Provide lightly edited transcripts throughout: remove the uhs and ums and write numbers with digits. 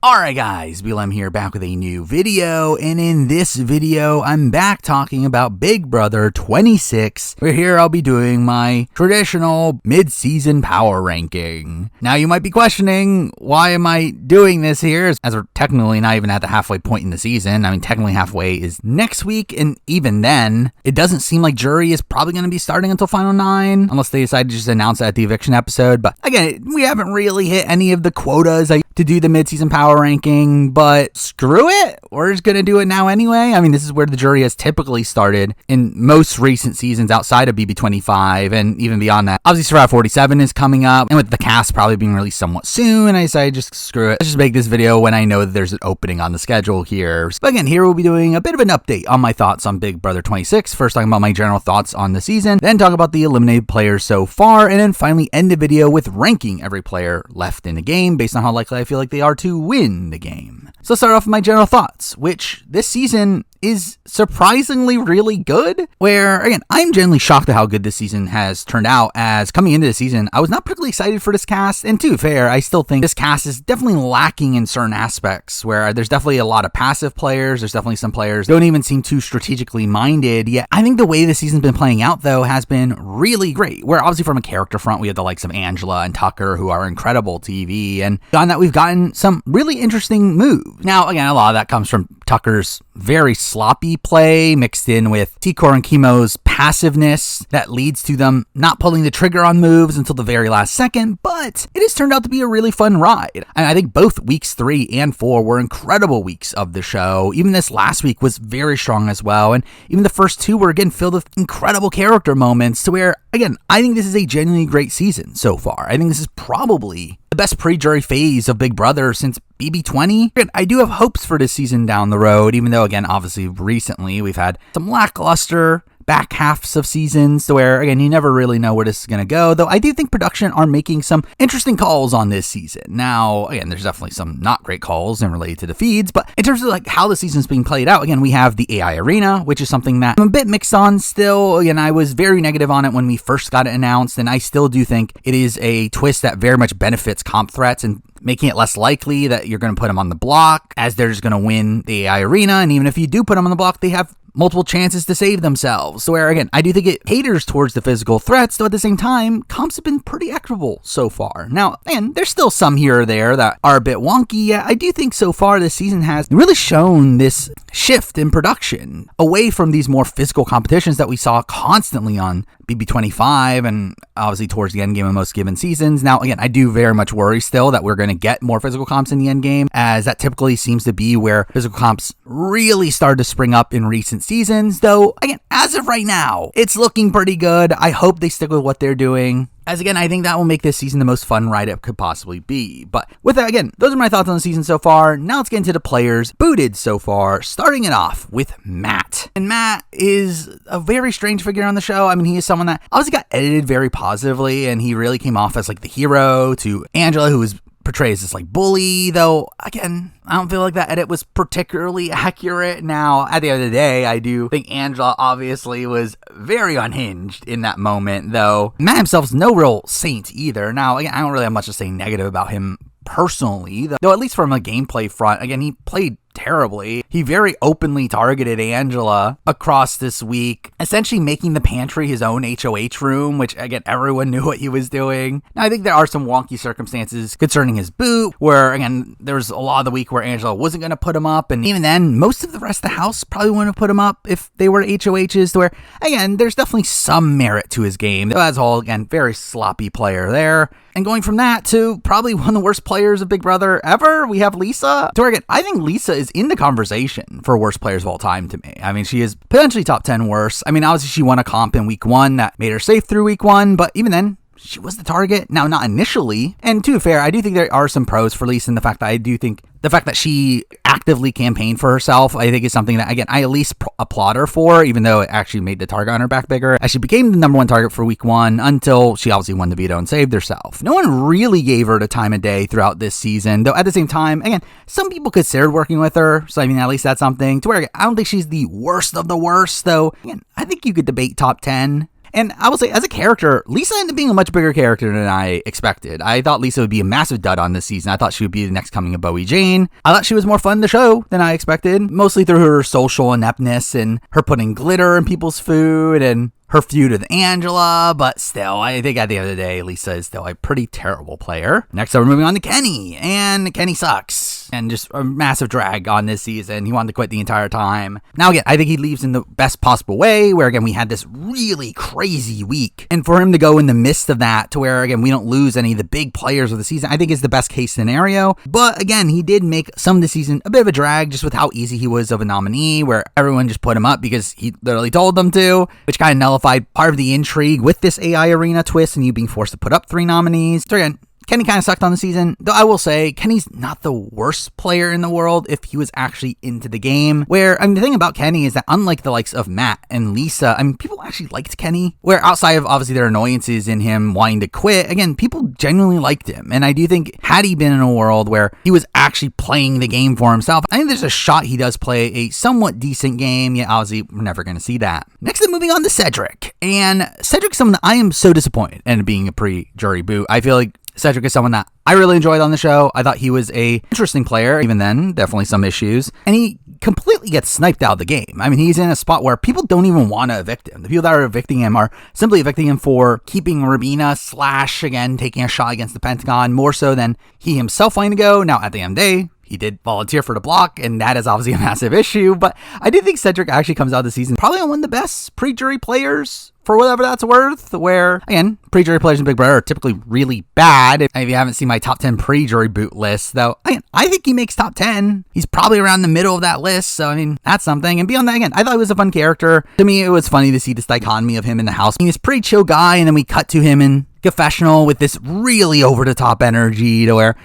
Alright guys, BLM here, back with a new video, and in this video, I'm back talking about Big Brother 26, where here I'll be doing my traditional mid-season power ranking. Now you might be questioning, why am I doing this here, as we're technically not even at the halfway point in the season. I mean, technically halfway is next week, and even then, it doesn't seem like Jury is probably going to be starting until Final 9, unless they decide to just announce it at the eviction episode. But again, we haven't really hit any of the quotas to do the mid-season power ranking, but screw it, we're just gonna do it now anyway. I mean, this is where the Jury has typically started in most recent seasons outside of BB25 and even beyond that. Obviously Survivor 47 is coming up, and with the cast probably being released somewhat soon, I decided just screw it, let's just make this video when I know that there's an opening on the schedule here. But again, here we'll be doing a bit of an update on my thoughts on Big Brother 26, first talking about my general thoughts on the season, then talk about the eliminated players so far, and then finally end the video with ranking every player left in the game based on how likely I feel like they are to win the game. So let's start off with my general thoughts, which this season is surprisingly really good, where, again, I'm genuinely shocked at how good this season has turned out, as coming into the season, I was not particularly excited for this cast, and to be fair, I still think this cast is definitely lacking in certain aspects, where there's definitely a lot of passive players, there's definitely some players don't even seem too strategically minded, yet I think the way the season's been playing out, though, has been really great, where obviously from a character front, we have the likes of Angela and Tucker, who are incredible TV, and beyond that, we've gotten some really interesting moves. Now, again, a lot of that comes from Tucker's very sloppy play mixed in with T-Core and Chemo's passiveness that leads to them not pulling the trigger on moves until the very last second, but it has turned out to be a really fun ride. And I think both weeks 3 and 4 were incredible weeks of the show. Even this last week was very strong as well, and even the first 2 were again filled with incredible character moments to where, again, I think this is a genuinely great season so far. I think this is probably the best pre-Jury phase of Big Brother since BB20. I do have hopes for this season down the road, even though, again, obviously recently we've had some lackluster back halves of seasons to where, again, you never really know where this is going to go, though I do think production are making some interesting calls on this season. Now, again, there's definitely some not great calls and related to the feeds, but in terms of like how the season's being played out, again, we have the AI Arena, which is something that I'm a bit mixed on still. Again, I was very negative on it when we first got it announced, and I still do think it is a twist that very much benefits comp threats and making it less likely that you're going to put them on the block, as they're just going to win the AI Arena, and even if you do put them on the block, they have multiple chances to save themselves. So where, again, I do think it caters towards the physical threats, though at the same time, comps have been pretty equitable so far. Now, again, there's still some here or there that are a bit wonky. Yeah, I do think so far this season has really shown this shift in production away from these more physical competitions that we saw constantly on BB25 and obviously towards the end game of most given seasons. Now, again, I do very much worry still that we're going to get more physical comps in the end game, as that typically seems to be where physical comps really started to spring up in recent seasons, though, again, as of right now, it's looking pretty good. I hope they stick with what they're doing, as again, I think that will make this season the most fun ride it could possibly be. But with that, again, those are my thoughts on the season so far. Now let's get into the players booted so far, starting it off with Matt. And Matt is a very strange figure on the show. I mean, he is someone that obviously got edited very positively, and he really came off as like the hero to Angela, who was portrays this like bully, though again, I don't feel like that edit was particularly accurate. Now, at the end of the day, I do think Angela obviously was very unhinged in that moment, though Matt himself's no real saint either. Now, again, I don't really have much to say negative about him personally, though at least from a gameplay front, again, he played terribly. He very openly targeted Angela across this week, essentially making the pantry his own HOH room, which again, everyone knew what he was doing. Now, I think there are some wonky circumstances concerning his boot, where again, there was a lot of the week where Angela wasn't going to put him up, and even then, most of the rest of the house probably wouldn't have put him up if they were HOHs, to where, again, there's definitely some merit to his game. As a whole, again, very sloppy player there. And going from that to probably one of the worst players of Big Brother ever, we have Lisa. To where, again, I think Lisa is in the conversation for worst players of all time to me. I mean, she is potentially top 10 worst. I mean, obviously she won a comp in week 1 that made her safe through week 1, but even then, she was the target. Now, not initially. And to be fair, I do think there are some pros for Lisa in the fact that I do think the fact that she actively campaigned for herself, I think is something that, again, I at least applaud her for, even though it actually made the target on her back bigger, as she became the number 1 target for week 1 until she obviously won the veto and saved herself. No one really gave her the time of day throughout this season, though at the same time, again, some people considered working with her, so I mean, at least that's something, to where I don't think she's the worst of the worst, though, again, I think you could debate top 10. And I will say, as a character, Lisa ended up being a much bigger character than I expected. I thought Lisa would be a massive dud on this season. I thought she would be the next coming of Bowie Jane. I thought she was more fun to show than I expected, mostly through her social ineptness and her putting glitter in people's food and her feud with Angela, but still, I think at the end of the day, Lisa is still a pretty terrible player. Next up, we're moving on to Kenny, and Kenny sucks. And just a massive drag on this season. He wanted to quit the entire time. Now again, I think he leaves in the best possible way, where again, we had this really crazy week. And for him to go in the midst of that, to where again, we don't lose any of the big players of the season, I think is the best case scenario. But again, he did make some of the season a bit of a drag, just with how easy he was of a nominee, where everyone just put him up because he literally told them to, which kind of nullified part of the intrigue with this AI arena twist and you being forced to put up 3 nominees. So again, Kenny kind of sucked on the season, though I will say Kenny's not the worst player in the world if he was actually into the game. Where, I mean, the thing about Kenny is that unlike the likes of Matt and Lisa, I mean, people actually liked Kenny, where outside of obviously their annoyances in him wanting to quit, again, people genuinely liked him. And I do think had he been in a world where he was actually playing the game for himself, I think there's a shot he does play a somewhat decent game, yet obviously we're never going to see that. Next up, moving on to Cedric. And Cedric's someone that I am so disappointed in being a pre-jury boot. I feel like Cedric is someone that I really enjoyed on the show. I thought he was a interesting player. Even then, definitely some issues. And he completely gets sniped out of the game. I mean, he's in a spot where people don't even want to evict him. The people that are evicting him are simply evicting him for keeping Rabina / again, taking a shot against the Pentagon more so than he himself wanting to go. Now, at the end of the day, he did volunteer for the block, and that is obviously a massive issue. But I do think Cedric actually comes out of the season probably on one of the best pre-jury players, for whatever that's worth, where, again, pre-jury players in Big Brother are typically really bad. If you haven't seen my top 10 pre-jury boot list, though, again, I think he makes top 10. He's probably around the middle of that list, so, I mean, that's something. And beyond that, again, I thought he was a fun character. To me, it was funny to see this dichotomy of him in the house. I mean, he's a pretty chill guy, and then we cut to him in confessional with this really over-the-top energy to where,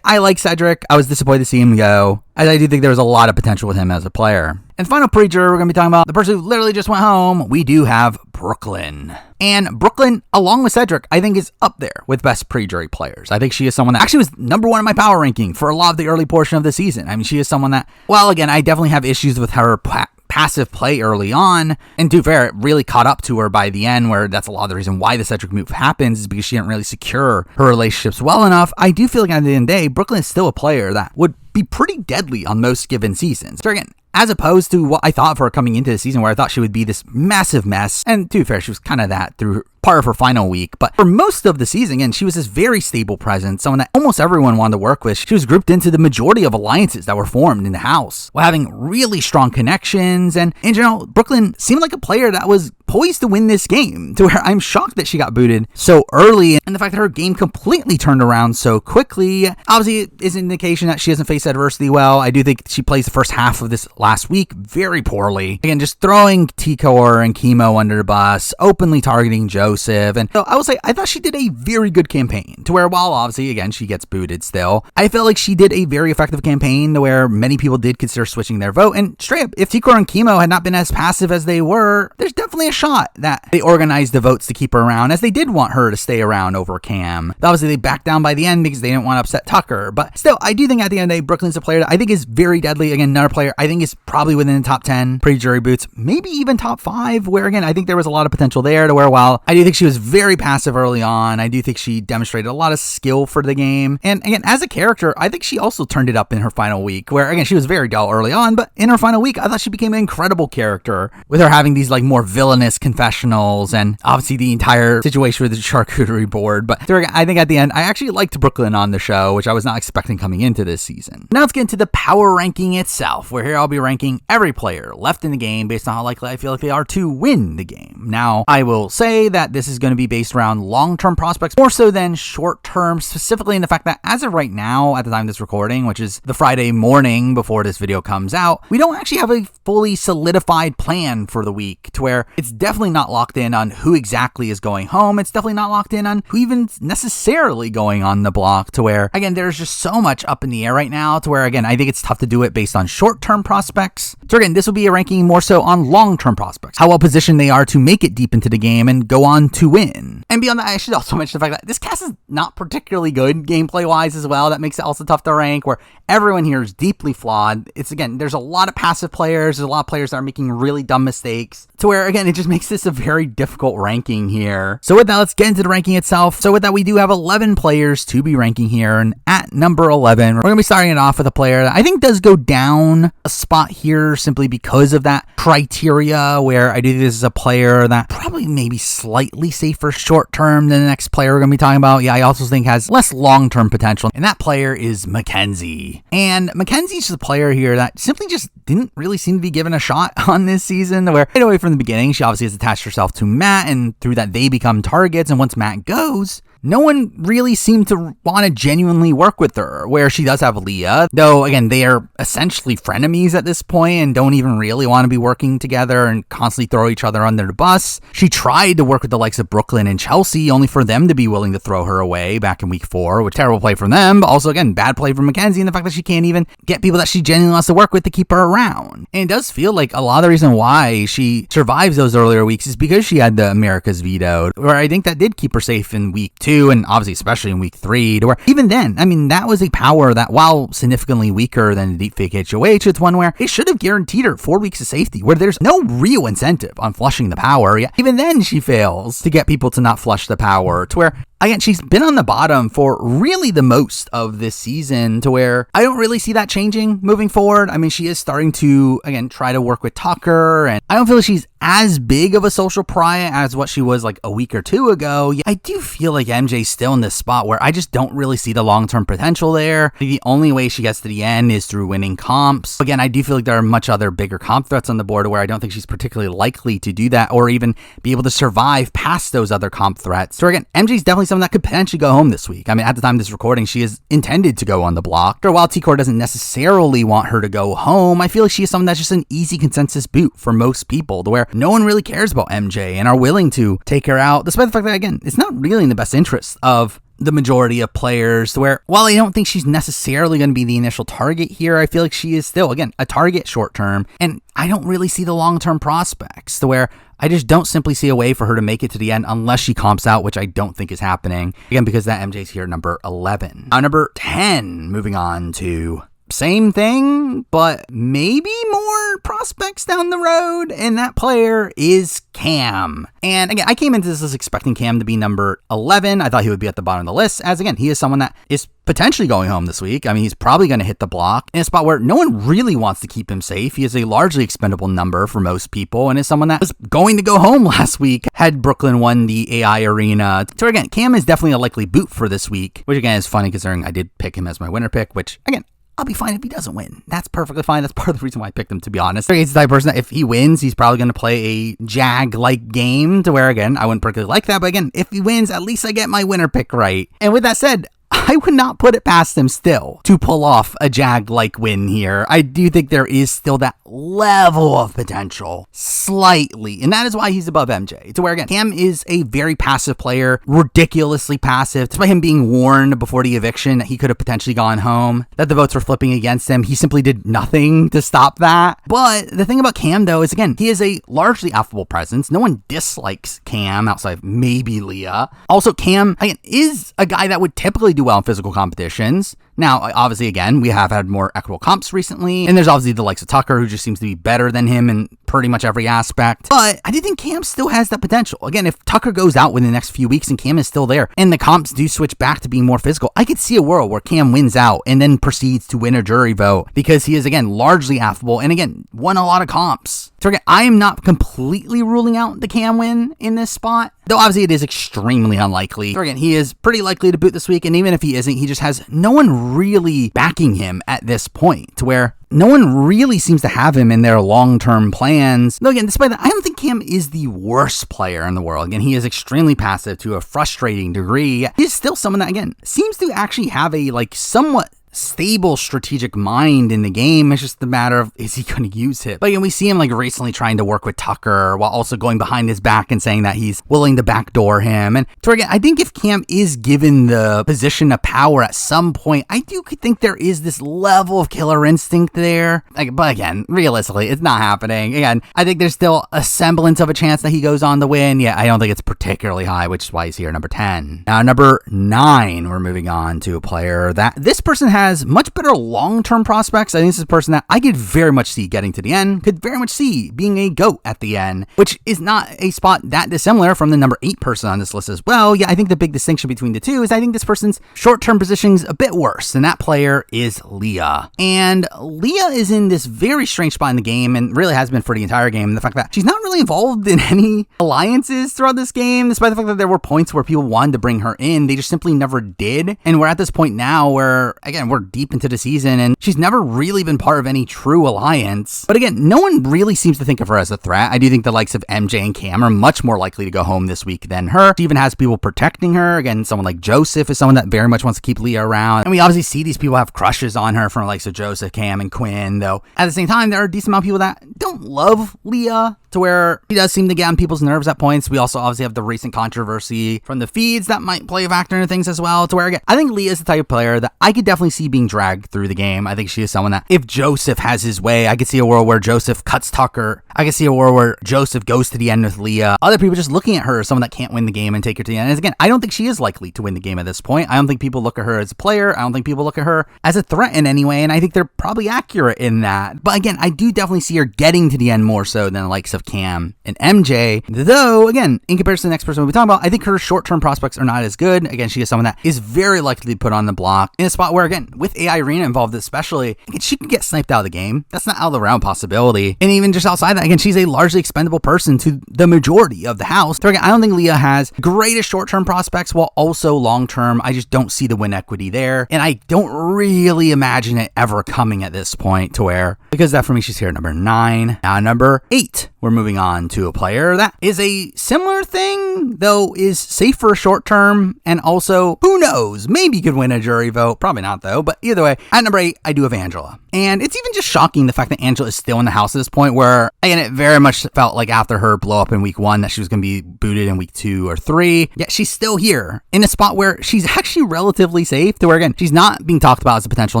I like Cedric. I was disappointed to see him go, as I do think there was a lot of potential with him as a player. And final pre-jury, we're going to be talking about the person who literally just went home. We do have Brooklyn. And Brooklyn, along with Cedric, I think is up there with best pre-jury players. I think she is someone that actually was number 1 in my power ranking for a lot of the early portion of the season. I mean, she is someone that, well, again, I definitely have issues with her passive play early on, and to be fair, it really caught up to her by the end, where that's a lot of the reason why the Cedric move happens, is because she didn't really secure her relationships well enough. I do feel like at the end of the day, Brooklyn is still a player that would be pretty deadly on most given seasons. So again, as opposed to what I thought for her coming into the season, where I thought she would be this massive mess, and to be fair, she was kind of that through part of her final week, but for most of the season, again, she was this very stable presence, someone that almost everyone wanted to work with. She was grouped into the majority of alliances that were formed in the house, while having really strong connections, and in general, Brooklyn seemed like a player that was poised to win this game, to where I'm shocked that she got booted so early, and the fact that her game completely turned around so quickly, obviously is an indication that she hasn't faced adversity well. I do think she plays the first half of this last week very poorly. Again, just throwing T-Core and Chemo under the bus, openly targeting Joseph. And so I will say, I thought she did a very good campaign, to where while obviously, again, she gets booted still, I felt like she did a very effective campaign to where many people did consider switching their vote. And straight up, if T-Core and Chemo had not been as passive as they were, there's definitely a shot that they organized the votes to keep her around, as they did want her to stay around over Cam. Obviously, they backed down by the end because they didn't want to upset Tucker. But still, I do think at the end of the day, Brooklyn's a player that I think is very deadly. Again, another player I think is probably within the top 10 pre-jury boots, maybe even top 5, where again, I think there was a lot of potential there, to where while I do think she was very passive early on, I do think she demonstrated a lot of skill for the game. And again, as a character, I think she also turned it up in her final week, where again, she was very dull early on, but in her final week, I thought she became an incredible character, with her having these like more villainous confessionals, and obviously the entire situation with the charcuterie board. But I think at the end, I actually liked Brooklyn on the show, which I was not expecting coming into this season. Now let's get into the power ranking itself, where here I'll be ranking every player left in the game based on how likely I feel like they are to win the game. Now, I will say that this is going to be based around long-term prospects more so than short-term, specifically in the fact that as of right now, at the time of this recording, which is the Friday morning before this video comes out, we don't actually have a fully solidified plan for the week, to where it's definitely not locked in on who exactly is going home. It's definitely not locked in on who even necessarily going on the block, to where, again, there's just so much up in the air right now, to where, again, I think it's tough to do it based on short-term prospects. So again, this will be a ranking more so on long-term prospects, how well positioned they are to make it deep into the game and go on to win. And beyond that, I should also mention the fact that this cast is not particularly good gameplay-wise as well. That makes it also tough to rank, where everyone here is deeply flawed. It's, again, there's a lot of passive players, there's a lot of players that are making really dumb mistakes. to where, again, it just makes this a very difficult ranking here. So with that, let's get into the ranking itself. So with that, we do have 11 players to be ranking here, and at number 11, we're going to be starting it off with a player that I think does go down a spot here simply because of that criteria, where I do think this is a player that probably maybe slightly safer short term than the next player we're going to be talking about. Yeah, I also think has less long-term potential, and that player is Mackenzie. And Mackenzie's just a player here that simply just didn't really seem to be given a shot on this season, where right away from the beginning, she obviously has attached herself to Matt, and through that they become targets, and once Matt goes, no one really seemed to want to genuinely work with her, where she does have Leah, though, again, they are essentially frenemies at this point and don't even really want to be working together and constantly throw each other under the bus. She tried to work with the likes of Brooklyn and Chelsea, only for them to be willing to throw her away back in week 4, which terrible play from them, but also, again, bad play from Mackenzie, and the fact that she can't even get people that she genuinely wants to work with to keep her around. And it does feel like a lot of the reason why she survives those earlier weeks is because she had the America's vetoed, where I think that did keep her safe in week 2, and obviously especially in week 3, to where even then, I mean, that was a power that, while significantly weaker than the Deepfake HOH, it's one where it should have guaranteed her 4 weeks of safety, where there's no real incentive on flushing the power. Yeah, even then she fails to get people to not flush the power, to where, again, she's been on the bottom for really the most of this season, to where I don't really see that changing moving forward. I mean, she is starting to, again, try to work with Tucker, and I don't feel like she's as big of a social pariah as what she was like a week or 2 ago. Yeah, I do feel like MJ's still in this spot where I just don't really see the long-term potential there. The only way she gets to the end is through winning comps. Again, I do feel like there are much other bigger comp threats on the board, where I don't think she's particularly likely to do that or even be able to survive past those other comp threats. So again, MJ's definitely someone that could potentially go home this week. I mean, at the time of this recording, she is intended to go on the block. Or while T-Core doesn't necessarily want her to go home, I feel like she is someone that's just an easy consensus boot for most people, to where no one really cares about MJ and are willing to take her out, despite the fact that, again, it's not really in the best interest of the majority of players, to where, while I don't think she's necessarily going to be the initial target here, I feel like she is still, again, a target short term, and I don't really see the long-term prospects, to where I just don't simply see a way for her to make it to the end unless she comps out, which I don't think is happening, again, because that MJ's here number 11. Now, number 10, moving on to same thing, but maybe more prospects down the road, and that player is Cam. And again, I came into this expecting Cam to be number 11. I thought he would be at the bottom of the list, as again, he is someone that is potentially going home this week. I mean, he's probably going to hit the block in a spot where no one really wants to keep him safe. He is a largely expendable number for most people, and is someone that was going to go home last week had Brooklyn won the AI arena. So again, Cam is definitely a likely boot for this week, which again is funny considering I did pick him as my winner pick, which again, I'll be fine if he doesn't win. That's perfectly fine. That's part of the reason why I picked him, to be honest. He's the type of person that if he wins, he's probably going to play a Jag-like game, to where, again, I wouldn't particularly like that. But again, if he wins, at least I get my winner pick right. And with that said, I would not put it past him still to pull off a Jag-like win here. I do think there is still that level of potential, slightly, and that is why he's above MJ. To where, again, Cam is a very passive player, ridiculously passive, despite him being warned before the eviction that he could have potentially gone home, that the votes were flipping against him. He simply did nothing to stop that. But the thing about Cam, though, is, again, he is a largely affable presence. No one dislikes Cam outside of maybe Leah. Also, Cam, again, is a guy that would typically do well in physical competitions. Now, obviously, again, we have had more equitable comps recently, and there's obviously the likes of Tucker, who just seems to be better than him in pretty much every aspect. But I do think Cam still has that potential. Again, if Tucker goes out within the next few weeks and Cam is still there, and the comps do switch back to being more physical, I could see a world where Cam wins out and then proceeds to win a jury vote, because he is, again, largely affable and, again, won a lot of comps. So again, I am not completely ruling out the Cam win in this spot, though obviously it is extremely unlikely. So again, he is pretty likely to boot this week, and even if he isn't, he just has no one really backing him at this point, to where no one really seems to have him in their long-term plans. Though again, despite that, I don't think Cam is the worst player in the world. Again, he is extremely passive to a frustrating degree. He is still someone that, again, seems to actually have a, somewhat stable strategic mind in the game. It's just a matter of, is he going to use it? But again, we see him recently trying to work with Tucker while also going behind his back and saying that he's willing to backdoor him. And so again, I think if Cam is given the position of power at some point, I do think there is this level of killer instinct there. But again, realistically, it's not happening. Again, I think there's still a semblance of a chance that he goes on to win. Yeah, I don't think it's particularly high, which is why he's here number 10. Now, number 9, we're moving on to a player that this person had has much better long-term prospects. I think this is a person that I could very much see getting to the end, could very much see being a GOAT at the end, which is not a spot that dissimilar from the number 8 person on this list as well. Yeah, I think the big distinction between the two is I think this person's short-term positioning is a bit worse, and that player is Leah. And Leah is in this very strange spot in the game, and really has been for the entire game. The fact that she's not really involved in any alliances throughout this game, despite the fact that there were points where people wanted to bring her in, they just simply never did. And we're at this point now where, again, we're deep into the season, and she's never really been part of any true alliance. But again, no one really seems to think of her as a threat. I do think the likes of MJ and Cam are much more likely to go home this week than her. She even has people protecting her. Again, someone like Joseph is someone that very much wants to keep Leah around. And we obviously see these people have crushes on her from the likes of Joseph, Cam, and Quinn, though at the same time, there are a decent amount of people that don't love Leah, to where she does seem to get on people's nerves at points. We also obviously have the recent controversy from the feeds that might play a factor into things as well, to where, again, I think Leah is the type of player that I could definitely see being dragged through the game. I think she is someone that, if Joseph has his way, I could see a world where Joseph cuts Tucker. I could see a world where Joseph goes to the end with Leah. Other people just looking at her as someone that can't win the game and take her to the end. And again, I don't think she is likely to win the game at this point. I don't think people look at her as a player. I don't think people look at her as a threat in any way, and I think they're probably accurate in that. But again, I do definitely see her getting to the end more so than the likes of Cam and MJ, though, again, in comparison to the next person we'll be talking about, I think her short-term prospects are not as good. Again, she is someone that is very likely to put on the block in a spot where, again, with AI Arena involved especially, again, she can get sniped out of the game. That's not out of the round possibility. And even just outside that, again, she's a largely expendable person to the majority of the house. So again, I don't think Leah has greatest short-term prospects, while also long-term, I just don't see the win equity there. And I don't really imagine it ever coming at this point to where, because that for me, she's here at number 9. Now, number 8, we're moving on to a player that is a similar thing, though is safe for short term, and also, who knows, maybe could win a jury vote. Probably not, though. But either way, at number 8, I do have Angela. And it's even just shocking the fact that Angela is still in the house at this point, where, again, it very much felt like after her blow up in week 1 that she was going to be booted in week 2 or 3. Yet she's still here in a spot where she's actually relatively safe, to where, again, she's not being talked about as a potential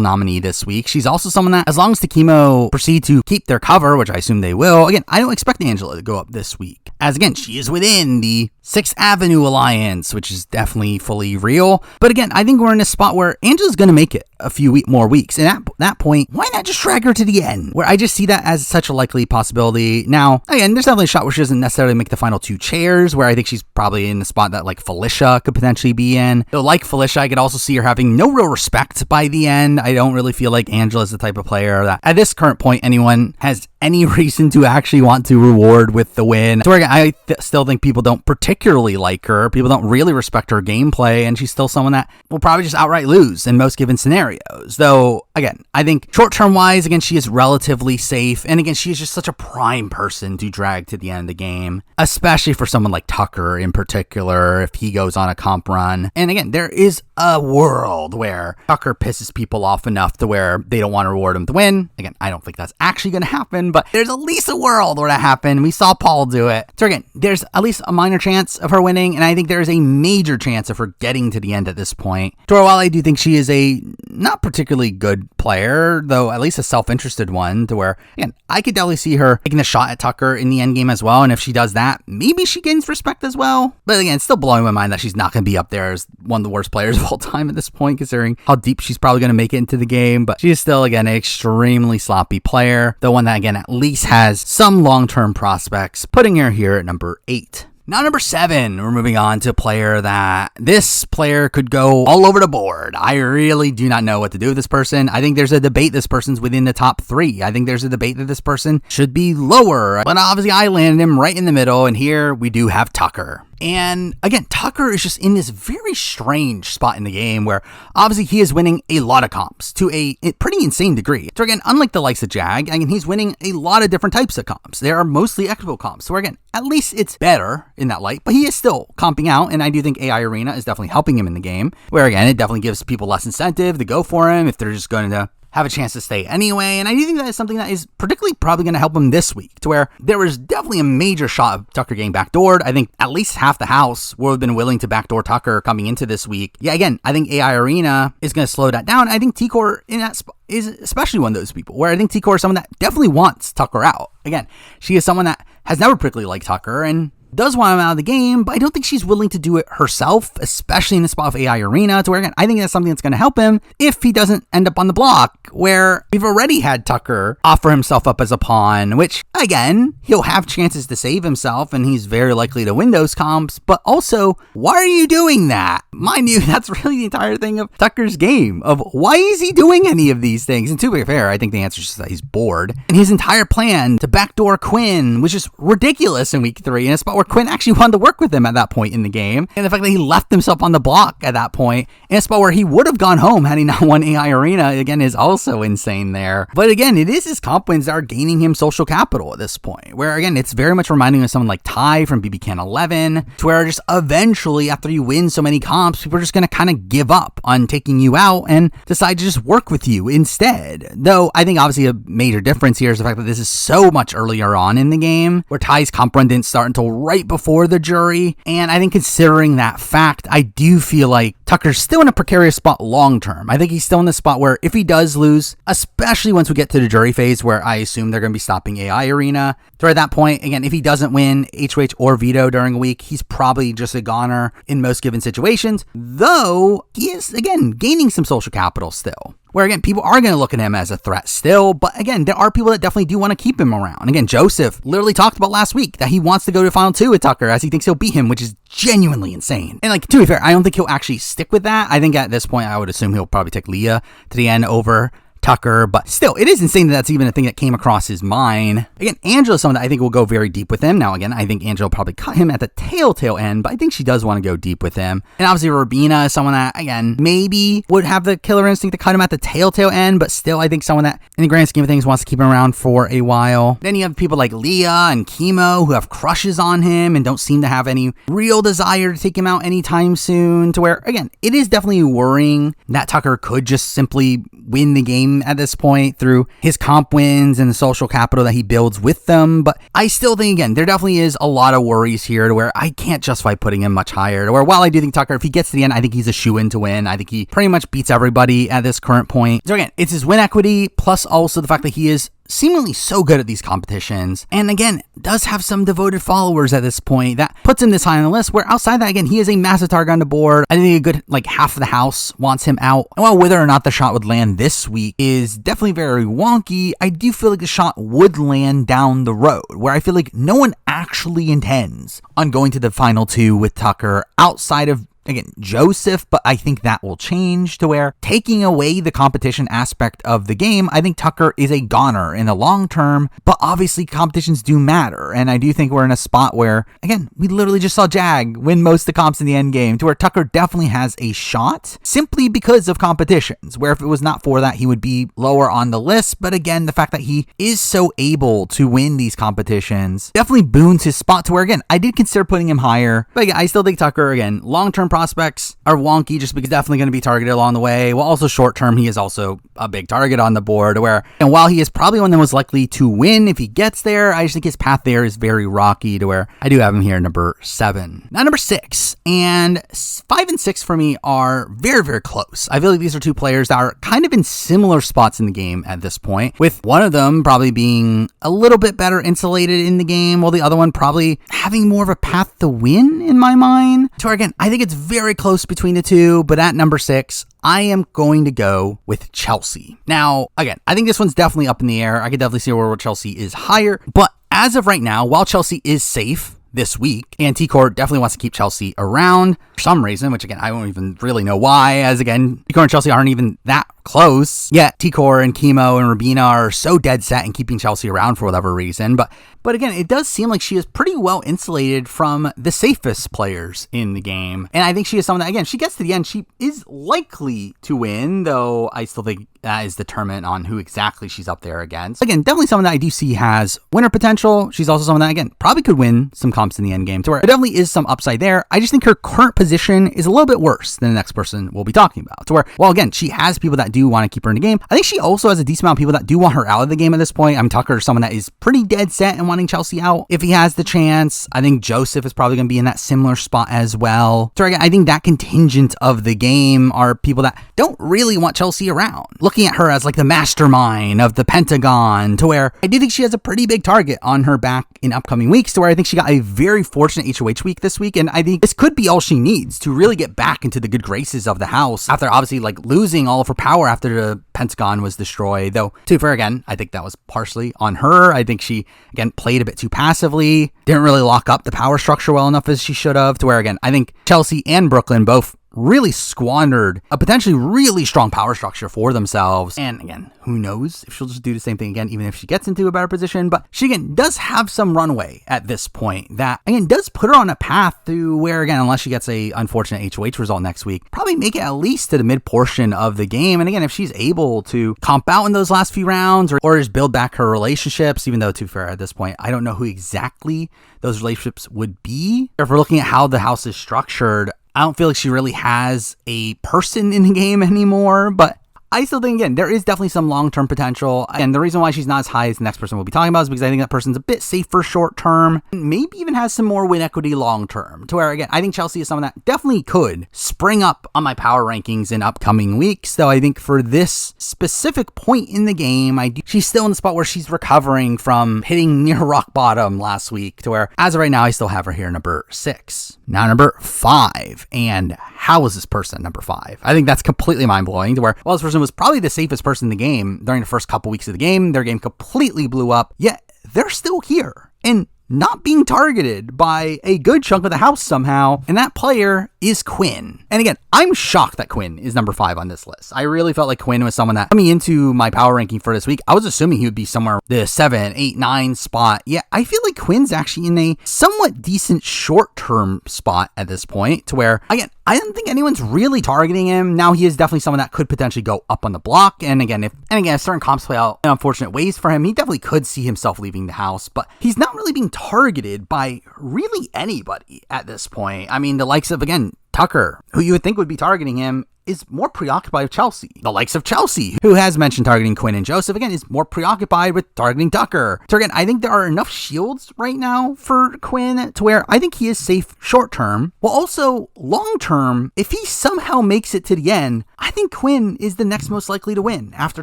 nominee this week. She's also someone that, as long as Takemo proceed to keep their cover, which I assume they will, again, I don't expect Angela to go up this week. As again, she is within the 6th Avenue Alliance, which is definitely fully real. But again, I think we're in a spot where Angela's going to make it a few more weeks. And at that point, why not just drag her to the end? Where I just see that as such a likely possibility. Now, again, there's definitely a shot where she doesn't necessarily make the final 2 chairs, where I think she's probably in the spot that like Felicia could potentially be in. Though like Felicia, I could also see her having no real respect by the end. I don't really feel like Angela's the type of player that at this current point anyone has any reason to actually want to reward with the win. So again, I still think people don't particularly like her. People don't really respect her gameplay, and she's still someone that will probably just outright lose in most given scenarios. Though, again, I think short-term wise, again, she is relatively safe. And again, she is just such a prime person to drag to the end of the game, especially for someone like Tucker in particular, if he goes on a comp run. And again, there is a world where Tucker pisses people off enough to where they don't want to reward him to win. Again, I don't think that's actually going to happen, but there's at least a world where that happened. We saw Paul do it. So again, there's at least a minor chance of her winning, and I think there is a major chance of her getting to the end at this point. So while I do think she is a not particularly good player, though at least a self-interested one, to where, again, I could definitely see her taking a shot at Tucker in the end game as well, and if she does that, maybe she gains respect as well. But again, it's still blowing my mind that she's not going to be up there as one of the worst players of all time at this point, considering how deep she's probably going to make it into the game. But she is still, again, an extremely sloppy player, the one that, again, at least has some long-term prospects, putting her here at number 8. Now, number 7, we're moving on to a player that this player could go all over the board. I really do not know what to do with this person. I think there's a debate this person's within the top 3. I think there's a debate that this person should be lower. But obviously, I landed him right in the middle, and here we do have Tucker. And again, Tucker is just in this very strange spot in the game where obviously he is winning a lot of comps to a pretty insane degree. So again, unlike the likes of Jag, again, he's winning a lot of different types of comps. There are mostly equitable comps. So again, at least it's better in that light, but he is still comping out. And I do think AI Arena is definitely helping him in the game, where again, it definitely gives people less incentive to go for him if they're just going to have a chance to stay anyway. And I do think that is something that is particularly probably going to help him this week, to where there was definitely a major shot of Tucker getting backdoored. I think at least half the house would have been willing to backdoor Tucker coming into this week. Yeah, again, I think AI Arena is going to slow that down. I think T-Core in that is especially one of those people where I think T-Core is someone that definitely wants Tucker out. Again, she is someone that has never particularly liked Tucker, and does want him out of the game, but I don't think she's willing to do it herself, especially in the spot of AI Arena, to where, again, I think that's something that's going to help him if he doesn't end up on the block, where we've already had Tucker offer himself up as a pawn, which, again, he'll have chances to save himself, and he's very likely to win those comps, but also, why are you doing that? Mind you, that's really the entire thing of Tucker's game, of why is he doing any of these things? And to be fair, I think the answer is just that he's bored. And his entire plan to backdoor Quinn was just ridiculous in week 3, in a spot where Quinn actually wanted to work with him at that point in the game. And the fact that he left himself on the block at that point, in a spot where he would have gone home had he not won AI Arena, again, is also insane there. But again, it is his comp wins that are gaining him social capital at this point, where again, it's very much reminding me of someone like Ty from BBCan 11, to where just eventually, after you win so many comps, people are just going to kind of give up on taking you out and decide to just work with you instead. Though I think obviously a major difference here is the fact that this is so much earlier on in the game, where Ty's comp run didn't start until right before the jury. And I think considering that fact, I do feel like Tucker's still in a precarious spot long term. I think he's still in the spot where if he does lose, especially once we get to the jury phase, where I assume they're going to be stopping AI Arena, so at that point, again, if he doesn't win HOH or veto during a week, he's probably just a goner in most given situations, though he is, again, gaining some social capital still. Where, again, people are going to look at him as a threat still, but again, there are people that definitely do want to keep him around. Again, Joseph literally talked about last week that he wants to go to Final 2 with Tucker as he thinks he'll beat him, which is genuinely insane. And, like, to be fair, I don't think he'll actually stick with that. I think at this point, I would assume he'll probably take Leah to the end over Tucker, but still, it is insane that that's even a thing that came across his mind. Again, Angela is someone that I think will go very deep with him. Now, again, I think Angela will probably cut him at the tail end, but I think she does want to go deep with him. And obviously, Rubina is someone that, again, maybe would have the killer instinct to cut him at the tail end, but still, I think someone that, in the grand scheme of things, wants to keep him around for a while. Then you have people like Leah and Chemo who have crushes on him and don't seem to have any real desire to take him out anytime soon, to where, again, it is definitely worrying that Tucker could just simply win the game at this point through his comp wins and the social capital that he builds with them. But I still think, again, there definitely is a lot of worries here to where I can't justify putting him much higher, to where while I do think Tucker, if he gets to the end, I think he's a shoo-in to win. I think he pretty much beats everybody at this current point. So again, it's his win equity plus also the fact that he is seemingly so good at these competitions, and again, does have some devoted followers at this point that puts him this high on the list, where outside that, again, he is a massive target on the board. I think a good, like, half of the house wants him out. And while whether or not the shot would land this week is definitely very wonky, I do feel like the shot would land down the road, where I feel like no one actually intends on going to the Final 2 with Tucker outside of, again, Joseph, but I think that will change to where, taking away the competition aspect of the game, I think Tucker is a goner in the long term, but obviously competitions do matter, and I do think we're in a spot where, again, we literally just saw Jag win most of the comps in the end game, to where Tucker definitely has a shot, simply because of competitions, where if it was not for that, he would be lower on the list, but again, the fact that he is so able to win these competitions definitely boons his spot, to where, again, I did consider putting him higher, but again, I still think Tucker, again, long-term prospects are wonky just because definitely going to be targeted along the way. Well, also short term, he is also a big target on the board, where, and while he is probably one that was likely to win if he gets there, I just think his path there is very rocky, to where I do have him here number 7. Now number 6, and 5 and 6 for me are very, very close. I feel like these are two players that are kind of in similar spots in the game at this point, with one of them probably being a little bit better insulated in the game, while the other one probably having more of a path to win in my mind. So again, I think it's very close between the two, but at number 6, I am going to go with Chelsea. Now, again, I think this one's definitely up in the air. I could definitely see where Chelsea is higher, but as of right now, while Chelsea is safe this week, and T-Core definitely wants to keep Chelsea around for some reason, which again, I don't even really know why, as again, T-Core and Chelsea aren't even that close, yet T-Core and Chemo and Rubina are so dead set in keeping Chelsea around for whatever reason, but again, it does seem like she is pretty well insulated from the safest players in the game, and I think she is someone that, again, she gets to the end, she is likely to win, though I still think that is determinant on who exactly she's up there against. Again, definitely someone that I do see has winner potential. She's also someone that, again, probably could win some comps in the end game, to where there definitely is some upside there. I just think her current position is a little bit worse than the next person we'll be talking about, to where, well, again, she has people that do do want to keep her in the game. I think she also has a decent amount of people that do want her out of the game at this point. Tucker is someone that is pretty dead set in wanting Chelsea out if he has the chance. I think Joseph is probably going to be in that similar spot as well. So again, I think that contingent of the game are people that don't really want Chelsea around, looking at her as like the mastermind of the Pentagon, to where I do think she has a pretty big target on her back in upcoming weeks, to where I think she got a very fortunate HOH week this week, and I think this could be all she needs to really get back into the good graces of the house after obviously like losing all of her power after the Pentagon was destroyed. Though, to be fair, again, I think that was partially on her. I think she, again, played a bit too passively, didn't really lock up the power structure well enough as she should have, to where, again, I think Chelsea and Brooklyn both really squandered a potentially really strong power structure for themselves. And again, who knows if she'll just do the same thing again, even if she gets into a better position. But she, again, does have some runway at this point that, again, does put her on a path to where, again, unless she gets a unfortunate HOH result next week, probably make it at least to the mid portion of the game. And again, if she's able to comp out in those last few rounds or just build back her relationships, even though, to be fair, at this point, I don't know who exactly those relationships would be. If we're looking at how the house is structured, I don't feel like she really has a person in the game anymore, but I still think, again, there is definitely some long-term potential. And the reason why she's not as high as the next person we'll be talking about is because I think that person's a bit safer short-term, and maybe even has some more win equity long-term, to where, again, I think Chelsea is someone that definitely could spring up on my power rankings in upcoming weeks. Though I think for this specific point in the game, she's still in the spot where she's recovering from hitting near rock bottom last week, to where, as of right now, I still have her here number 6. Now number 5, and how is this person number 5? I think that's completely mind-blowing, to where, well, this person was probably the safest person in the game during the first couple weeks of the game. Their game completely blew up, yet they're still here and not being targeted by a good chunk of the house somehow, and that player is Quinn. And again, I'm shocked that Quinn is number 5 on this list. I really felt like Quinn was someone that, coming into my power ranking for this week, I was assuming he would be somewhere the 7, 8, 9 spot. Yeah, I feel like Quinn's actually in a somewhat decent short-term spot at this point, to where, again, I don't think anyone's really targeting him. Now, he is definitely someone that could potentially go up on the block. And again, if certain comps play out in unfortunate ways for him, he definitely could see himself leaving the house, but he's not really being targeted by really anybody at this point. I mean, the likes of, again, Tucker, who you would think would be targeting him, is more preoccupied with Chelsea. The likes of Chelsea, who has mentioned targeting Quinn, and Joseph, again, is more preoccupied with targeting Tucker. So again, I think there are enough shields right now for Quinn to where I think he is safe short term, while also long term, if he somehow makes it to the end, I think Quinn is the next most likely to win after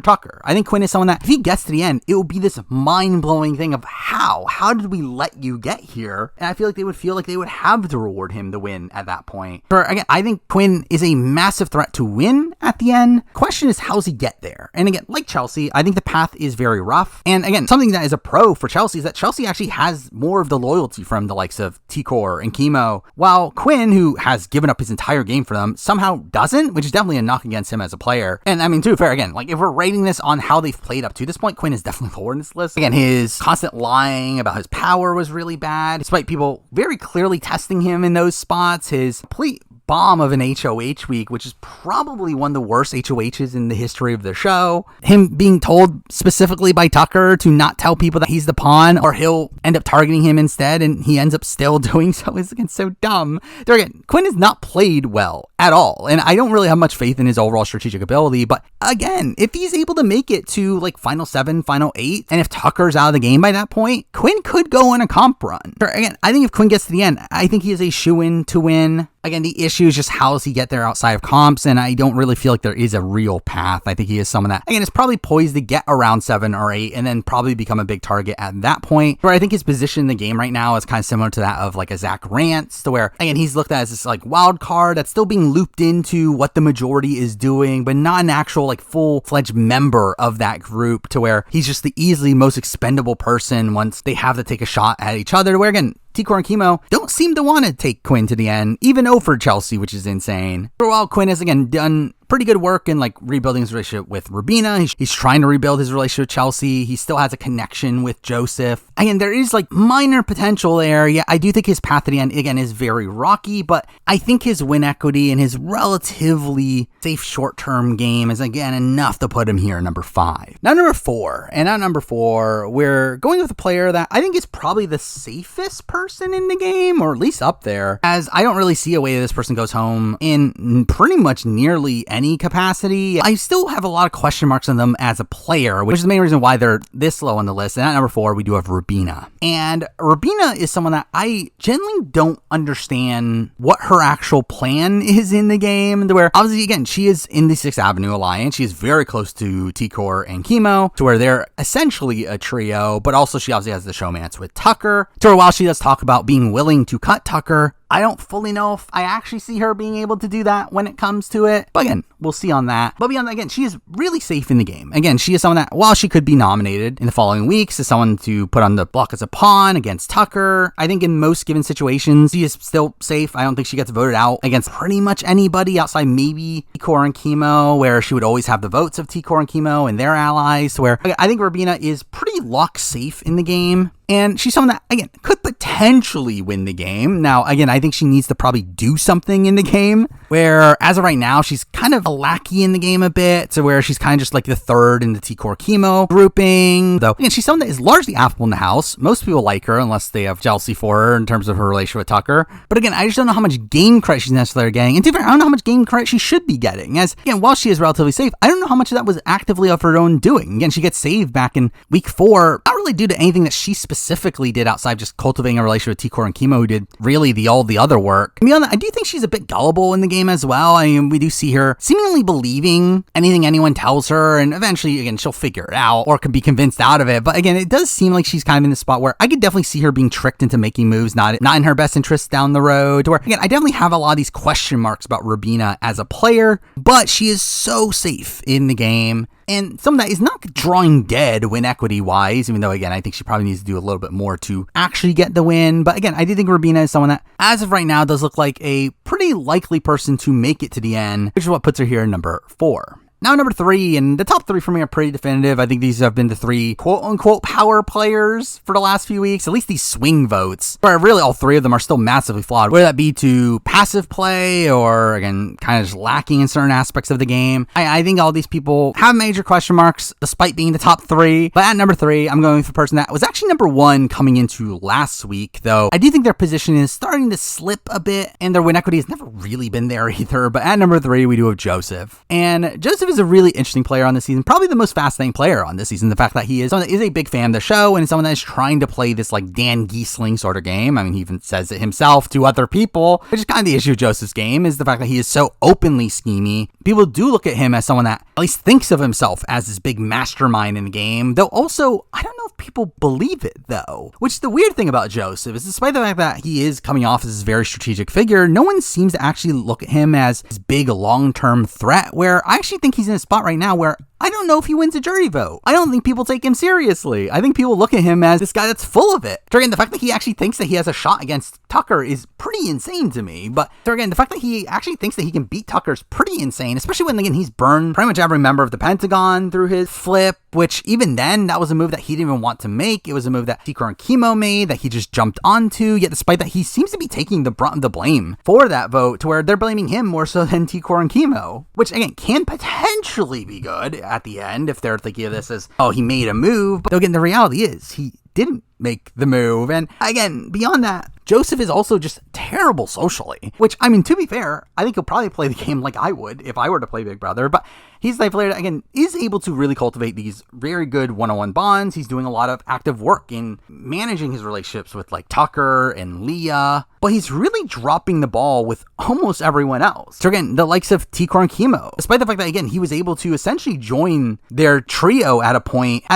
Tucker. I think Quinn is someone that, if he gets to the end, it will be this mind-blowing thing of how did we let you get here? And I feel like they would feel like they would have to reward him to win at that point. But again, I think Quinn is a massive threat to win at the end. Question is, how's he get there? And again, like Chelsea, I think the path is very rough. And again, something that is a pro for Chelsea is that Chelsea actually has more of the loyalty from the likes of T-Core and Chemo, while Quinn, who has given up his entire game for them, somehow doesn't, which is definitely a knock against him as a player. And I mean, to be fair, again, like if we're rating this on how they've played up to this point, Quinn is definitely lower in this list. Again, his constant lying about his power was really bad, despite people very clearly testing him in those spots. His complete bomb of an HOH week, which is probably one of the worst HOHs in the history of the show. Him being told specifically by Tucker to not tell people that he's the pawn, or he'll end up targeting him instead, and he ends up still doing so, is again so dumb. There again, Quinn has not played well at all, and I don't really have much faith in his overall strategic ability, but again, if he's able to make it to like final 7, final 8, and if Tucker's out of the game by that point, Quinn could go on a comp run. Again, I think if Quinn gets to the end, I think he is a shoo-in to win. Again, the issue is just how does he get there outside of comps, and I don't really feel like there is a real path. I think he is someone that, again, is probably poised to get around 7 or 8 and then probably become a big target at that point. Where I think his position in the game right now is kind of similar to that of like a Zach Rance, to where, again, he's looked at as this like wild card that's still being looped into what the majority is doing, but not an actual like full-fledged member of that group, to where he's just the easily most expendable person once they have to take a shot at each other, to where, again, T-Core and Chemo don't seem to want to take Quinn to the end, even over Chelsea, which is insane. For a while, Quinn has, again, done pretty good work in like rebuilding his relationship with Rubina. He's trying to rebuild his relationship with Chelsea. He still has a connection with Joseph. Again, there is like minor potential there. Yeah, I do think his path to the end, again, is very rocky, but I think his win equity and his relatively safe short-term game is, again, enough to put him here, number 5. Now, number 4. And at number 4, we're going with a player that I think is probably the safest person in the game, or at least up there, as I don't really see a way that this person goes home in pretty much nearly any capacity. I still have a lot of question marks on them as a player, which is the main reason why they're this low on the list. And at number 4, we do have Rubina. And Rubina is someone that I generally don't understand what her actual plan is in the game, to where obviously, again, she is in the 6th Avenue Alliance. She is very close to T-Core and Chemo, to where they're essentially a trio, but also she obviously has the showmance with Tucker, to where while she does talk about being willing to cut Tucker, I don't fully know if I actually see her being able to do that when it comes to it. But again, we'll see on that. But beyond that, again, she is really safe in the game. Again, she is someone that, while she could be nominated in the following weeks as someone to put on the block as a pawn against Tucker, I think in most given situations, she is still safe. I don't think she gets voted out against pretty much anybody outside maybe T-Core and Chemo, where she would always have the votes of T-Core and Chemo and their allies, where I think Rubina is pretty lock safe in the game. And she's someone that, again, could potentially win the game. Now, again, I think she needs to probably do something in the game, where as of right now, she's kind of a lackey in the game a bit, to where she's kind of just like the third in the T-Core Chemo grouping. Though, again, she's someone that is largely affable in the house. Most people like her, unless they have jealousy for her in terms of her relationship with Tucker. But again, I just don't know how much game credit she's necessarily getting. And to be fair, I don't know how much game credit she should be getting. As, again, while she is relatively safe, I don't know how much of that was actively of her own doing. Again, she gets saved back in week 4, not really due to anything that she specifically did outside just cultivating a relationship with T-Core and Chemo, who did really all the other work. And beyond that, I do think she's a bit gullible in the game as well. I mean, we do see her seemingly believing anything anyone tells her, and eventually, again, she'll figure it out or can be convinced out of it. But again, it does seem like she's kind of in the spot where I could definitely see her being tricked into making moves not in her best interest down the road. To where, again, I definitely have a lot of these question marks about Rubina as a player, but she is so safe in the game. And someone that is not drawing dead win equity wise, even though, again, I think she probably needs to do a little bit more to actually get the win. But again, I do think Rubina is someone that, as of right now, does look like a pretty likely person to make it to the end, which is what puts her here at number 4. Now, number 3, and the top 3 for me are pretty definitive. I think these have been the 3 quote-unquote power players for the last few weeks, at least these swing votes, where really all 3 of them are still massively flawed, whether that be to passive play or, again, kind of just lacking in certain aspects of the game. I think all these people have major question marks, despite being the top 3. But at number 3, I'm going for a person that was actually number 1 coming into last week, though I do think their position is starting to slip a bit, and their win equity has never really been there either. But at number 3, we do have Joseph. And Joseph is a really interesting player on this season, probably the most fascinating player on this season. The fact that he is someone that is a big fan of the show and someone that is trying to play this like Dan Giesling sort of game. I mean, he even says it himself to other people, which is kind of the issue of Joseph's game, is the fact that he is so openly schemy. People do look at him as someone that at least thinks of himself as this big mastermind in the game, though also, I don't know if people believe it though, which is the weird thing about Joseph, is despite the fact that he is coming off as this very strategic figure, no one seems to actually look at him as this big long-term threat, where I actually think he's in a spot right now where I don't know if he wins a jury vote. I don't think people take him seriously. I think people look at him as this guy that's full of it. So again, the fact that he actually thinks that he has a shot against Tucker is pretty insane to me. But so again, the fact that he actually thinks that he can beat Tucker is pretty insane, especially when, again, he's burned pretty much every member of the Pentagon through his flip, which even then, that was a move that he didn't even want to make. It was a move that T-Core and Chemo made that he just jumped onto, yet despite that, he seems to be taking the brunt of the blame for that vote, to where they're blaming him more so than T-Core and Chemo, which again, can potentially be good at the end if they're thinking of this as, oh, he made a move. But again, the reality is he didn't make the move. And again, beyond that, Joseph is also just terrible socially, which, I mean, to be fair, I think he'll probably play the game like I would if I were to play Big Brother, but he's the player that, again, is able to really cultivate these very good one-on-one bonds. He's doing a lot of active work in managing his relationships with, like, Tucker and Leah, but he's really dropping the ball with almost everyone else. So again, the likes of T-Core and Chemo, despite the fact that, again, he was able to essentially join their trio at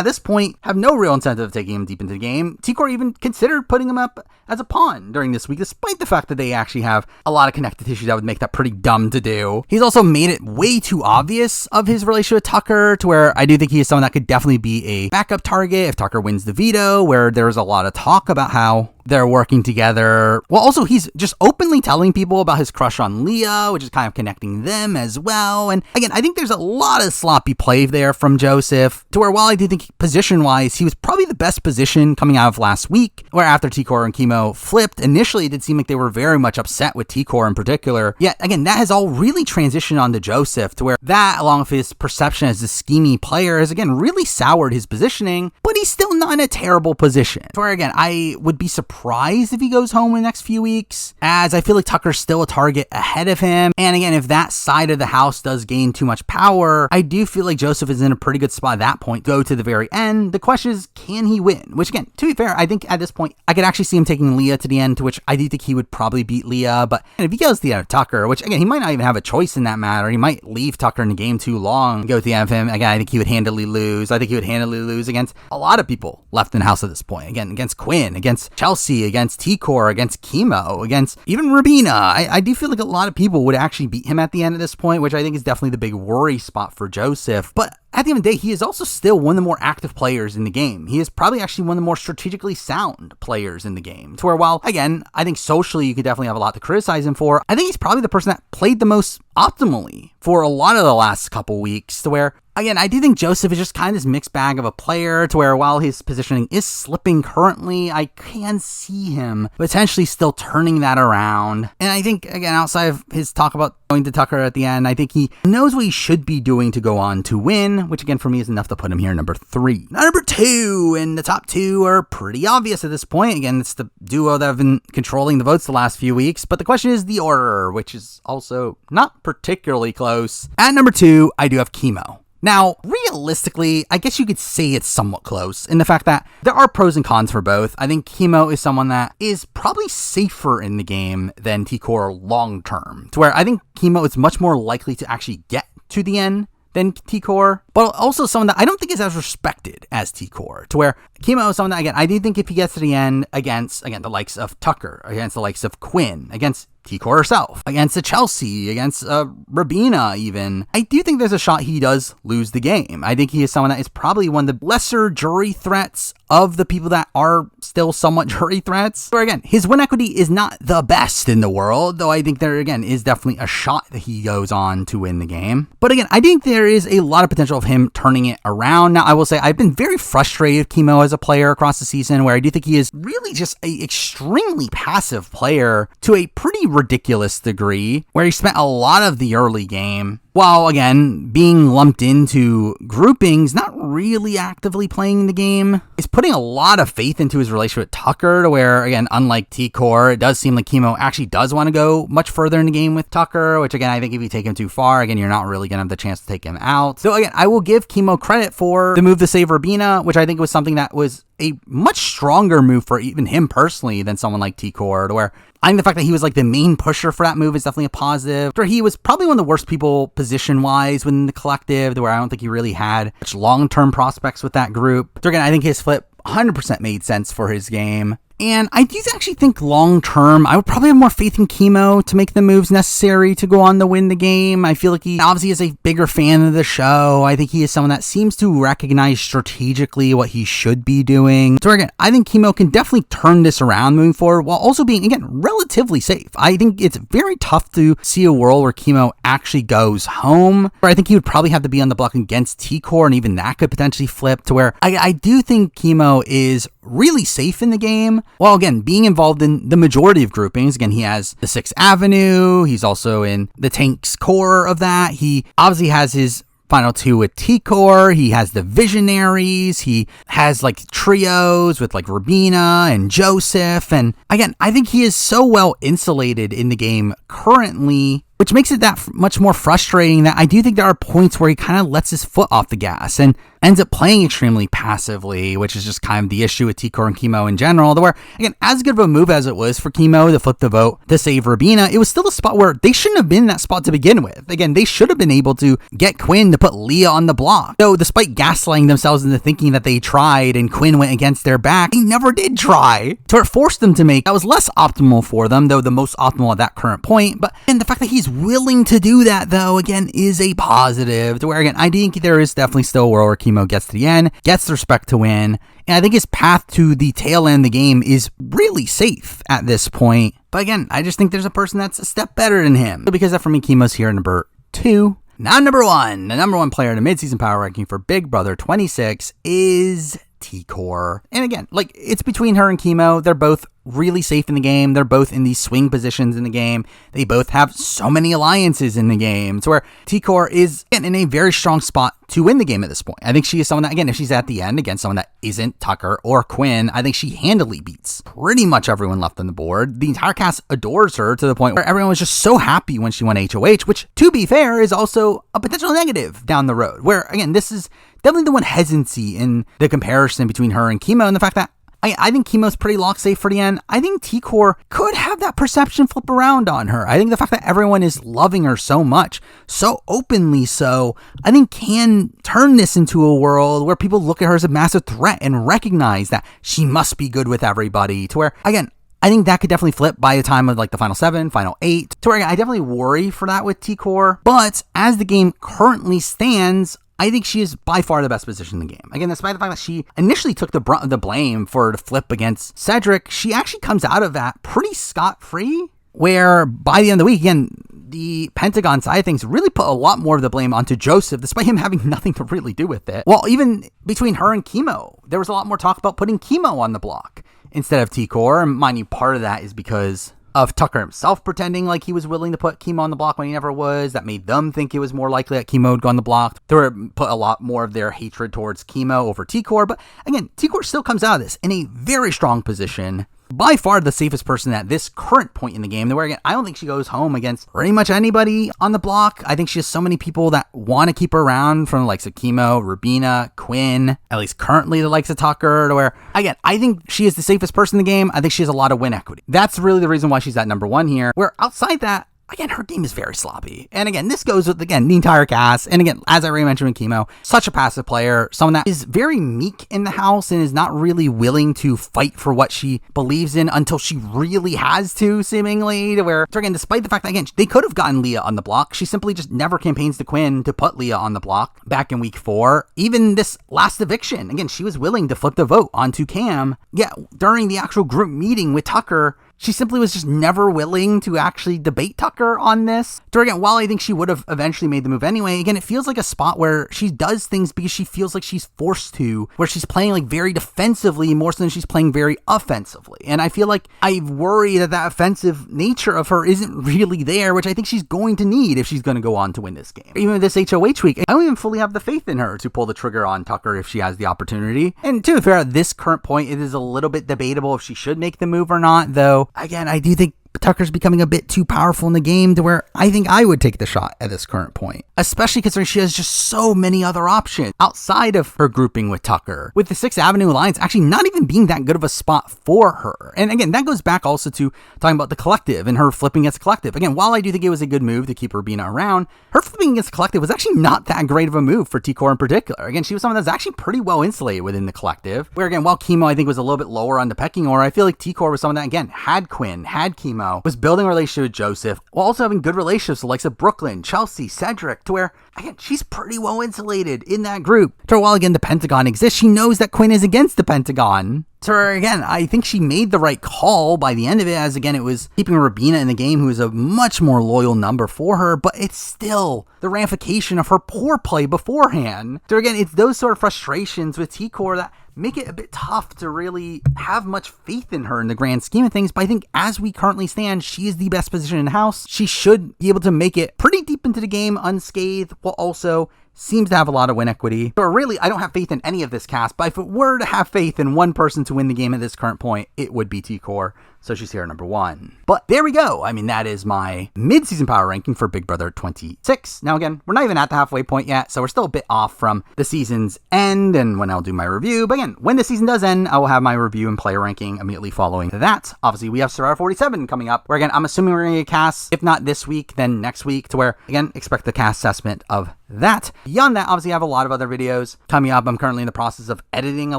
this point, have no real incentive of taking him deep into the game. T-Core even considered putting him up as a pawn during this week, despite the fact that they actually have a lot of connective tissue that would make that pretty dumb to do. He's also made it way too obvious of his relationship with Tucker, to where I do think he is someone that could definitely be a backup target if Tucker wins the veto, where there's a lot of talk about how they're working together. Well, also, he's just openly telling people about his crush on Leah, which is kind of connecting them as well. And again, I think there's a lot of sloppy play there from Joseph, to where while I do think position-wise, he was probably the best position coming out of last week, where after T-Core and Chemo flipped, initially it did seem like they were very much upset with T-Core in particular. Yet, again, that has all really transitioned onto Joseph, to where that, along with his perception as a schemy player, has, again, really soured his positioning, but he's still not in a terrible position. To where, again, I would be surprised surprised if he goes home in the next few weeks, as I feel like Tucker's still a target ahead of him. And again, if that side of the house does gain too much power, I do feel like Joseph is in a pretty good spot at that point. Go to the very end. The question is, can he win? Which again, to be fair, I think at this point, I could actually see him taking Leah to the end, to which I do think he would probably beat Leah. But if he goes to the end of Tucker, which again, he might not even have a choice in that matter. He might leave Tucker in the game too long and go to the end of him. Again, I think he would handily lose. I think he would handily lose against a lot of people left in the house at this point. Again, against Quinn, against Chelsea, against T-Core, against Chemo, against even Rabina. I do feel like a lot of people would actually beat him at the end of this point, which I think is definitely the big worry spot for Joseph. But at the end of the day, he is also still one of the more active players in the game. He is probably actually one of the more strategically sound players in the game. To where, while, again, I think socially you could definitely have a lot to criticize him for, I think he's probably the person that played the most optimally for a lot of the last couple weeks. To where, again, I do think Joseph is just kind of this mixed bag of a player, to where while his positioning is slipping currently, I can see him potentially still turning that around. And I think, again, outside of his talk about going to Tucker at the end, I think he knows what he should be doing to go on to win, which again for me is enough to put him here number 3. Now, number 2, and the top 2 are pretty obvious at this point. Again, it's the duo that have been controlling the votes the last few weeks, but the question is the order, which is also not particularly close. At number 2, I do have Chemo. Now, realistically, I guess you could say it's somewhat close in the fact that there are pros and cons for both. I think Chemo is someone that is probably safer in the game than T-Core long term, to where I think Chemo is much more likely to actually get to the end than T-Core, but also someone that I don't think is as respected as T-Core, to where Chemo is someone that, again, I do think if he gets to the end against, again, the likes of Tucker, against the likes of Quinn, against T-Core herself, against the Chelsea, against Rabina even, I do think there's a shot he does lose the game. I think he is someone that is probably one of the lesser jury threats of the people that are still somewhat jury threats. Where again, his win equity is not the best in the world, though I think there again is definitely a shot that he goes on to win the game. But again, I think there is a lot of potential of him turning it around. Now, I will say I've been very frustrated with Chemo as a player across the season, where I do think he is really just an extremely passive player to a pretty ridiculous degree, where he spent a lot of the early game, while again being lumped into groupings, not really actively playing the game, is putting a lot of faith into his relationship with Tucker, to where, again, unlike T-Core, it does seem like Chemo actually does want to go much further in the game with Tucker, which again, I think if you take him too far, again, you're not really going to have the chance to take him out. So again, I will give Chemo credit for the move to save Rabina, which I think was something that was a much stronger move for even him personally than someone like T-Core, to where I think the fact that he was like the main pusher for that move is definitely a positive. Where he was probably one of the worst people position-wise within the collective, to where I don't think he really had much long-term prospects with that group. So again, I think his flip 100% made sense for his game. And I do actually think long-term, I would probably have more faith in Chemo to make the moves necessary to go on to win the game. I feel like he obviously is a bigger fan of the show. I think he is someone that seems to recognize strategically what he should be doing. So again, I think Chemo can definitely turn this around moving forward, while also being, again, relatively safe. I think it's very tough to see a world where Chemo actually goes home, where I think he would probably have to be on the block against T-Core, and even that could potentially flip, to where I do think Chemo is really safe in the game, while again being involved in the majority of groupings. Again, he has the 6th Avenue, he's also in the Tank's core of that, he obviously has his final 2 with T-Core, he has the Visionaries, he has like trios with like Rabina and Joseph, and again, I think he is so well insulated in the game currently, which makes it that much more frustrating that I do think there are points where he kind of lets his foot off the gas and ends up playing extremely passively, which is just kind of the issue with T-Core and Chemo in general. Where, again, as good of a move as it was for Chemo to flip the vote to save Rabina, it was still a spot where they shouldn't have been in that spot to begin with. Again, they should have been able to get Quinn to put Leah on the block. So despite gaslighting themselves into thinking that they tried and Quinn went against their back, they never did try. So it forced them to make that was less optimal for them, though the most optimal at that current point. But and the fact that he's willing to do that, though, again, is a positive. To where, again, I think there is definitely still a world where Chemo gets to the end, gets the respect to win, and I think his path to the tail end of the game is really safe at this point. But again, I just think there's a person that's a step better than him. So because that, for me, Chemo's here number 2. Now, number 1, the number 1 player in the mid-season power ranking for Big Brother 26 is T-Core. And again, like, it's between her and Chemo. They're both really safe in the game. They're both in these swing positions in the game. They both have so many alliances in the game. So where T-Core is in a very strong spot to win the game at this point. I think she is someone that, again, if she's at the end against someone that isn't Tucker or Quinn, I think she handily beats pretty much everyone left on the board. The entire cast adores her to the point where everyone was just so happy when she won HOH, which, to be fair, is also a potential negative down the road. Where, again, this is definitely the one hesitancy in the comparison between her and Chemo, and the fact that I think Chemo's pretty lock safe for the end. I think T-Core could have that perception flip around on her. I think the fact that everyone is loving her so much, so openly so, I think can turn this into a world where people look at her as a massive threat and recognize that she must be good with everybody. To where, again, I think that could definitely flip by the time of like the final 7, final 8. To where, again, I definitely worry for that with T-Core. But as the game currently stands, I think she is by far the best position in the game. Again, despite the fact that she initially took the brunt of the blame for the flip against Cedric, she actually comes out of that pretty scot-free, where by the end of the week, again, the Pentagon side of things really put a lot more of the blame onto Joseph, despite him having nothing to really do with it. Well, even between her and Chemo, there was a lot more talk about putting Chemo on the block instead of T-Core. And mind you, part of that is because of Tucker himself pretending like he was willing to put Chemo on the block when he never was. That made them think it was more likely that Chemo would go on the block. They were put a lot more of their hatred towards Chemo over T-Core. But again, T-Core still comes out of this in a very strong position. By far the safest person at this current point in the game. Where, again, I don't think she goes home against pretty much anybody on the block. I think she has so many people that want to keep her around, from the likes of Chemo, Rubina, Quinn, at least currently the likes of Tucker, to where, again, I think she is the safest person in the game. I think she has a lot of win equity. That's really the reason why she's at number 1 here. Where outside that, again, her game is very sloppy. And again, this goes with, again, the entire cast. And again, as I already mentioned with Chemo, such a passive player, someone that is very meek in the house and is not really willing to fight for what she believes in until she really has to, seemingly. To where, so again, despite the fact that, again, they could have gotten Leah on the block, she simply just never campaigns to Quinn to put Leah on the block back in week 4. Even this last eviction, again, she was willing to flip the vote onto Cam. Yet during the actual group meeting with Tucker, she simply was just never willing to actually debate Tucker on this. So again, while I think she would have eventually made the move anyway, again, it feels like a spot where she does things because she feels like she's forced to, where she's playing like very defensively more so than she's playing very offensively. And I feel like I worry that that offensive nature of her isn't really there, which I think she's going to need if she's going to go on to win this game. Even with this HOH week, I don't even fully have the faith in her to pull the trigger on Tucker if she has the opportunity. And to be fair, at this current point, it is a little bit debatable if she should make the move or not, though. Again, I do think Tucker's becoming a bit too powerful in the game to where I think I would take the shot at this current point, especially considering she has just so many other options outside of her grouping with Tucker, with the 6th Avenue Alliance actually not even being that good of a spot for her. And again, that goes back also to talking about the Collective and her flipping against Collective. Again, while I do think it was a good move to keep Rubina around, her flipping against Collective was actually not that great of a move for T-Core in particular. Again, she was someone that's actually pretty well insulated within the Collective, where again, while Chemo I think was a little bit lower on the pecking order, I feel like T-Core was someone that, again, had Quinn, had Chemo, was building a relationship with Joseph, while also having good relationships with the likes of Brooklyn, Chelsea, Cedric, to where, again, she's pretty well insulated in that group. To where, while again, the Pentagon exists, she knows that Quinn is against the Pentagon. So again, I think she made the right call by the end of it, as again, it was keeping Rubina in the game, who is a much more loyal number for her, but it's still the ramification of her poor play beforehand. So again, it's those sort of frustrations with T-Core that make it a bit tough to really have much faith in her in the grand scheme of things. But I think as we currently stand, she is the best position in the house. She should be able to make it pretty deep into the game unscathed, while also seems to have a lot of win equity. So really, I don't have faith in any of this cast, but if it were to have faith in one person to win the game at this current point, it would be T-Core. So she's here at number 1. But there we go. I mean, that is my mid-season power ranking for Big Brother 26. Now again, we're not even at the halfway point yet, so we're still a bit off from the season's end and when I'll do my review. But again, when the season does end, I will have my review and player ranking immediately following that. Obviously, we have Survivor 47 coming up, where again, I'm assuming we're going to get cast, if not this week, then next week, to where, again, expect the cast assessment of that. Beyond that, obviously, I have a lot of other videos coming up. I'm currently in the process of editing a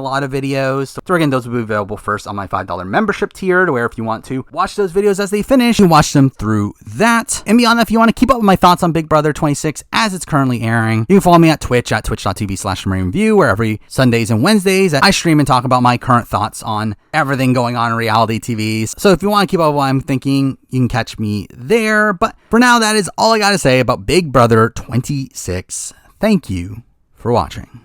lot of videos. So again, those will be available first on my $5 membership tier, to where if you want to watch those videos as they finish, you can watch them through that. And beyond that, if you want to keep up with my thoughts on Big Brother 26 as it's currently airing, you can follow me at Twitch at twitch.tv/MarineView, where every Sundays and Wednesdays I stream and talk about my current thoughts on everything going on in reality TV. So if you want to keep up with what I'm thinking, you can catch me there. But for now, that is all I got to say about Big Brother 26. Thank you for watching.